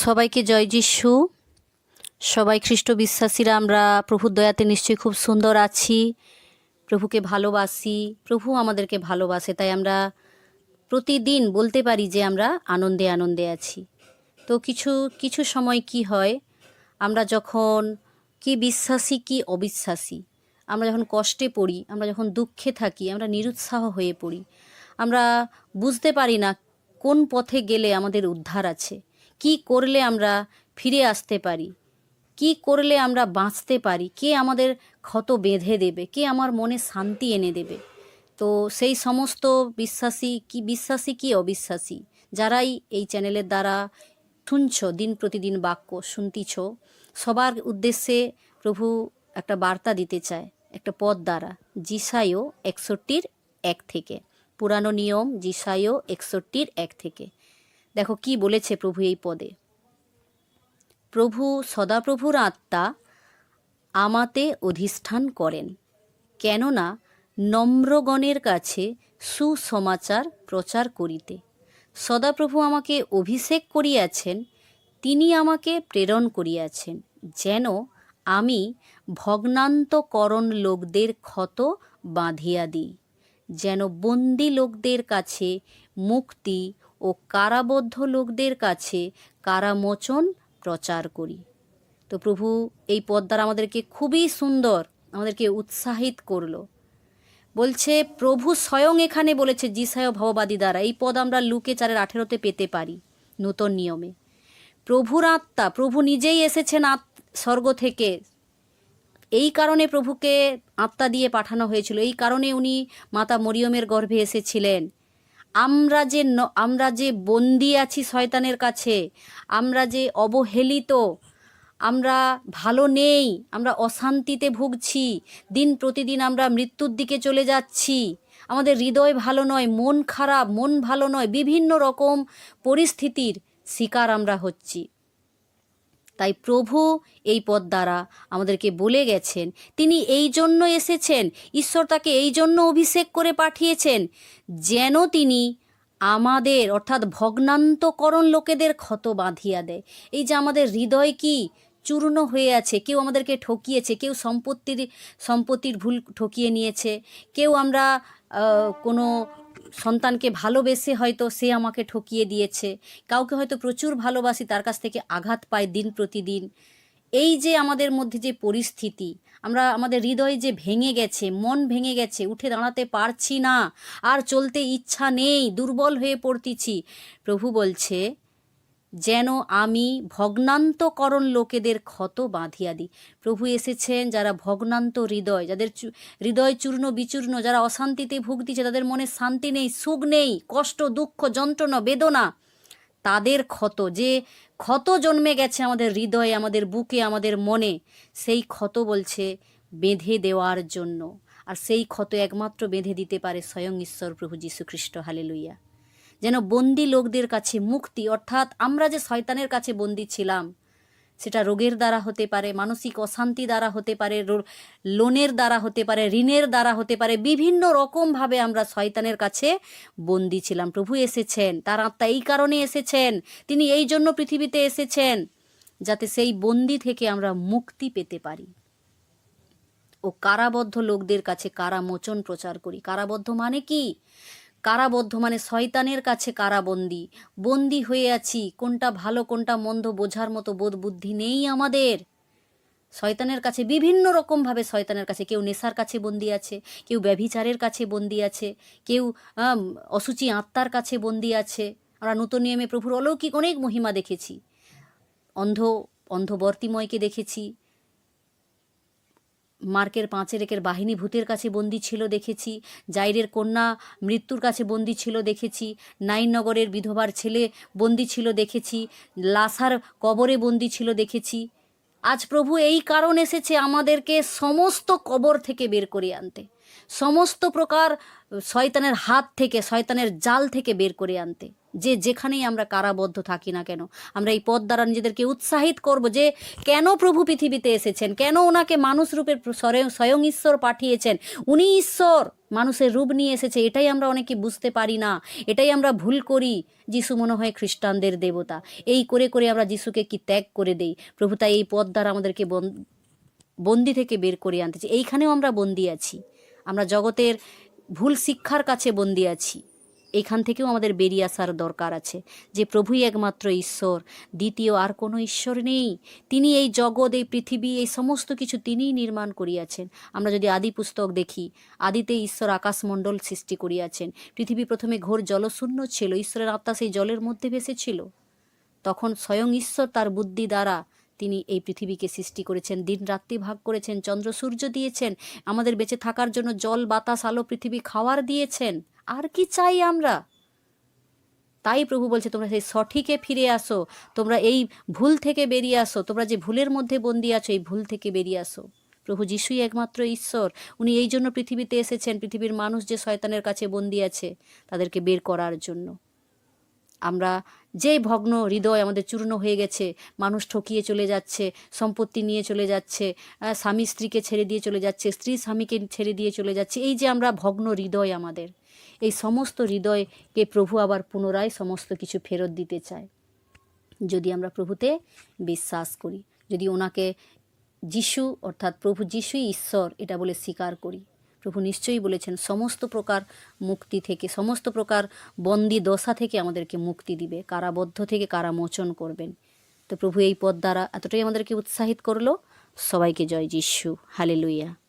সবাইকে জয় যিশু। সবাই খ্রিস্ট বিশ্বাসীরা আমরা প্রভুর দয়াতে নিশ্চয়ই খুব সুন্দর আছি, প্রভুকে ভালোবাসি, প্রভু আমাদেরকে ভালোবাসে, তাই আমরা প্রতিদিন বলতে পারি যে আমরা আনন্দে আনন্দে আছি। তো কিছু কিছু সময় কি হয়, আমরা যখন কি বিশ্বাসী কি অবিশ্বাসী, আমরা যখন কষ্টে পড়ি, আমরা যখন দুঃখে থাকি, আমরা নিরুৎসাহ হয়ে পড়ি, আমরা বুঝতে পারি না কোন পথে গেলে আমাদের উদ্ধার আছে, কি করলে আমরা ফিরে আসতে পারি, কি করলে আমরা বাঁচতে পারি, কে আমাদের ক্ষত বেঁধে দেবে, কে আমার মনে শান্তি এনে দেবে। তো সেই সমস্ত বিশ্বাসী কি অবিশ্বাসী যারাই এই চ্যানেলের দ্বারা শুনছ, দিন প্রতিদিন বাক্য শুনতিছ, সবার উদ্দেশ্যে প্রভু একটা বার্তা দিতে চায় একটা পদ দ্বারা, যিশাইও 61:1 থেকে। পুরানো নিয়ম যিশাইও 61:1 থেকে। দেখো কি বলেছে প্রভু এই পদে। প্রভু সদাপ্রভুর আত্মা আমাতে অধিষ্ঠান করেন, কেননা নম্রগণের কাছে সুসমাচার প্রচার করিতে। সদাপ্রভু আমাকে অভিষেক করিয়াছেন, তিনি আমাকে প্রেরণ করিয়াছেন, যেন আমি ভগ্নান্তকরণ লোকদের ক্ষত বাঁধিয়া দিই, যেন বন্দি লোকদের কাছে মুক্তি ও কারাবদ্ধ লোকদের কাছে কারামোচন প্রচার করি। তো প্রভু এই পদ দ্বারা আমাদেরকে খুবই সুন্দর, আমাদেরকে উৎসাহিত করলো। বলছে প্রভু স্বয়ং এখানে বলেছে যিশায় ভববাদী দ্বারা, এই পদ আমরা লুকে 4:18 পেতে পারি নূতন নিয়মে। প্রভুর আত্মা, প্রভু নিজেই এসেছেন স্বর্গ থেকে, এই কারণে প্রভুকে আত্মা দিয়ে পাঠানো হয়েছিল, এই কারণে উনি মাতা মরিয়মের গর্ভে এসেছিলেন। আমরা যে বন্দী আছি শয়তানের কাছে, আমরা যে অবহেলিত, আমরা ভালো নেই, আমরা অশান্তিতে ভুগছি, দিন প্রতিদিন আমরা মৃত্যুর দিকে চলে যাচ্ছি, আমাদের হৃদয় ভালো নয়, মন খারাপ, মন ভালো নয়, বিভিন্ন রকম পরিস্থিতির শিকার আমরা হচ্ছি। তাই প্রভু এই পদ দ্বারা আমাদেরকে বলে গেছেন তিনি এই জন্য এসেছেন, ঈশ্বর তাকে এই জন্য অভিষেক করে পাঠিয়েছেন, যেন তিনি আমাদের অর্থাৎ ভগ্নান্তকরণ লোকেদের ক্ষত বাঁধিয়া দেয়। এই যে আমাদের হৃদয় কি চূর্ণ হয়ে আছে, কেউ আমাদেরকে ঠকিয়েছে, কেউ সম্পত্তির ভুল ঠকিয়ে নিয়েছে, কেউ আমরা কোনো সন্তানকে ভালোবেসে হয়তো সে আমাকে ঠকিয়ে দিয়েছে, কাউকে হয়তো প্রচুর ভালোবাসি, তার কাছ থেকে আঘাত পাই দিন প্রতিদিন। এই যে আমাদের মধ্যে যে পরিস্থিতি, আমাদের হৃদয় যে ভেঙে গেছে, মন ভেঙে গেছে, উঠে দাঁড়াতে পারছি না, আর চলতে ইচ্ছা নেই, দুর্বল হয়ে পড়তেছি, প্রভু বলছে যেন আমি ভগ্নান্তকরণ লোকেদের ক্ষত বাঁধিয়া দিই। প্রভু এসেছেন যারা ভগ্নান্ত হৃদয়, যাদের হৃদয় চূর্ণ বিচূর্ণ, যারা অশান্তিতে ভুগতেছে, তাদের মনে শান্তি নেই, সুখ নেই, কষ্ট, দুঃখ, যন্ত্রণা, বেদনা, তাদের ক্ষত, যে ক্ষত জন্মে গেছে আমাদের হৃদয়ে, আমাদের বুকে, আমাদের মনে, সেই ক্ষত বলছে বেঁধে দেওয়ার জন্য। আর সেই ক্ষত একমাত্র বেঁধে দিতে পারে স্বয়ং ঈশ্বর প্রভু যীশু খ্রিস্ট। হালেলুয়া। যেন বন্দি লোকদের কাছে মুক্তি, অর্থাৎ আমরা যে শয়তানের কাছে বন্দি ছিলাম, সেটা রোগের দ্বারা হতে পারে, মানসিক অশান্তি দ্বারা হতে পারে, লোনের দ্বারা হতে পারে, ঋণের দ্বারা হতে পারে, বিভিন্ন রকমভাবে আমরা শয়তানের কাছে বন্দি ছিলাম। প্রভু এসেছেন, তার আত্মা এই কারণে এসেছেন, তিনি এই জন্য পৃথিবীতে এসেছেন, যাতে সেই বন্দি থেকে আমরা মুক্তি পেতে পারি ও কারাবদ্ধ লোকদের কাছে কারামোচন প্রচার করি। কারাবদ্ধ মানে কি? কারাবদ্ধ মানে শয়তানের কাছে কারাবন্দি, বন্দি হয়ে আছি, কোনটা ভালো কোনটা মন্দ বোঝার মতো বোধ বুদ্ধি নেই আমাদের। শয়তানের কাছে বিভিন্ন রকমভাবে, শয়তানের কাছে কেউ নেশার কাছে বন্দি আছে, কেউ ব্যভিচারের কাছে বন্দি আছে, কেউ অসুচি আত্মার কাছে বন্দি আছে। আমরা নতুন নিয়মে প্রভুর অলৌকিক অনেক মহিমা দেখেছি, অন্ধবর্তিময়কে দেখেছি, মার্কের 5 বাহিনী ভূতের কাছে বন্দি ছিল দেখেছি, জাইরের কন্যা মৃত্যুর কাছে বন্দি ছিল দেখেছি, নাইননগরের বিধবার ছেলে বন্দি ছিল দেখেছি, লাসার কবরে বন্দি ছিল দেখেছি। আজ প্রভু এই কারণ এসেছে আমাদেরকে সমস্ত কবর থেকে বের করে আনতে, সমস্ত প্রকার শয়তানের হাত থেকে, শয়তানের জাল থেকে বের করে আনতে, যে যেখানেই আমরা কারাবদ্ধ থাকি না কেন, আমরা এই পথ দ্বারা নিজেদেরকে উৎসাহিত করব যে কেন প্রভু পৃথিবীতে এসেছেন, কেন ওনাকে মানুষ রূপের স্বয়ং ঈশ্বর পাঠিয়েছেন, উনি ঈশ্বর মানুষের রূপ নিয়ে এসেছে। এটাই আমরা অনেকে বুঝতে পারি না, এটাই আমরা ভুল করি। যিশু মনে হয় খ্রিস্টানদের দেবতা, এই করে করে আমরা যিশুকে কি ত্যাগ করে দেই। প্রভু তাই এই পথ দ্বারা আমাদেরকে বন্দি থেকে বের করে আনতেছে। এইখানেও আমরা বন্দি আছি, আমরা জগতের ভুল শিক্ষার কাছে বন্দি আছি। এখান থেকেও আমাদের বেরিয়ে আসার দরকার আছে যে প্রভুই একমাত্র ঈশ্বর, দ্বিতীয় আর কোনো ঈশ্বর নেই। তিনি এই জগৎ, এই পৃথিবী, এই সমস্ত কিছু তিনিই নির্মাণ করিয়াছেন। আমরা যদি আদি পুস্তক দেখি, আদিতে ঈশ্বর আকাশমণ্ডল সৃষ্টি করিয়াছেন। পৃথিবী প্রথমে ঘোর জলশূন্য ছিল, ঈশ্বরের আত্মা সেই জলের মধ্যে ভেসেছিল। তখন স্বয়ং ঈশ্বর তার বুদ্ধি দ্বারা তিনি এই পৃথিবীকে সৃষ্টি করেছেন, দিন রাত্রি ভাগ করেছেন, চন্দ্র সূর্য দিয়েছেন, আমাদের বেঁচে থাকার জন্য জল বাতাস আলো পৃথিবী খাওয়ার দিয়েছেন। আর কি চাই আমরা? তাই প্রভু বলছে তোমরা সেই সঠিকে ফিরে আসো, তোমরা এই ভুল থেকে বেরিয়ে আসো, তোমরা যে ভুলের মধ্যে বন্দি আছো এই ভুল থেকে বেরিয়ে আসো। প্রভু যিশুই একমাত্র ঈশ্বর, উনি এই জন্য পৃথিবীতে এসেছেন, পৃথিবীর মানুষ যে শয়তানের কাছে বন্দি আছে তাদেরকে বের করার জন্য। আমরা যে ভগ্ন হৃদয় আমাদের চূর্ণ হয়ে গেছে, মানুষ ঠকিয়ে চলে যাচ্ছে, সম্পত্তি নিয়ে চলে যাচ্ছে, স্বামী স্ত্রীকে ছেড়ে দিয়ে চলে যাচ্ছে, স্ত্রী স্বামীকে ছেড়ে দিয়ে চলে যাচ্ছে, এই যে আমরা ভগ্ন হৃদয় আমাদের, এই সমস্ত হৃদয়কে প্রভু আবার পুনরায় সমস্ত কিছু ফেরত দিতে চায় যদি আমরা প্রভুতে বিশ্বাস করি, যদি ওনাকে যিশু অর্থাৎ প্রভু যিশুই ঈশ্বর এটা বলে স্বীকার করি। প্রভু নিশ্চয়ই বলেছেন সমস্ত প্রকার মুক্তি থেকে, সমস্ত প্রকার বন্দি দশা থেকে আমাদেরকে মুক্তি দিবে, কারাবদ্ধ থেকে কারামোচন করবেন। তো প্রভু এই পথ দ্বারা এতটাই আমাদেরকে উৎসাহিত করলো। সবাইকে জয় যিশু, হালেলুয়া।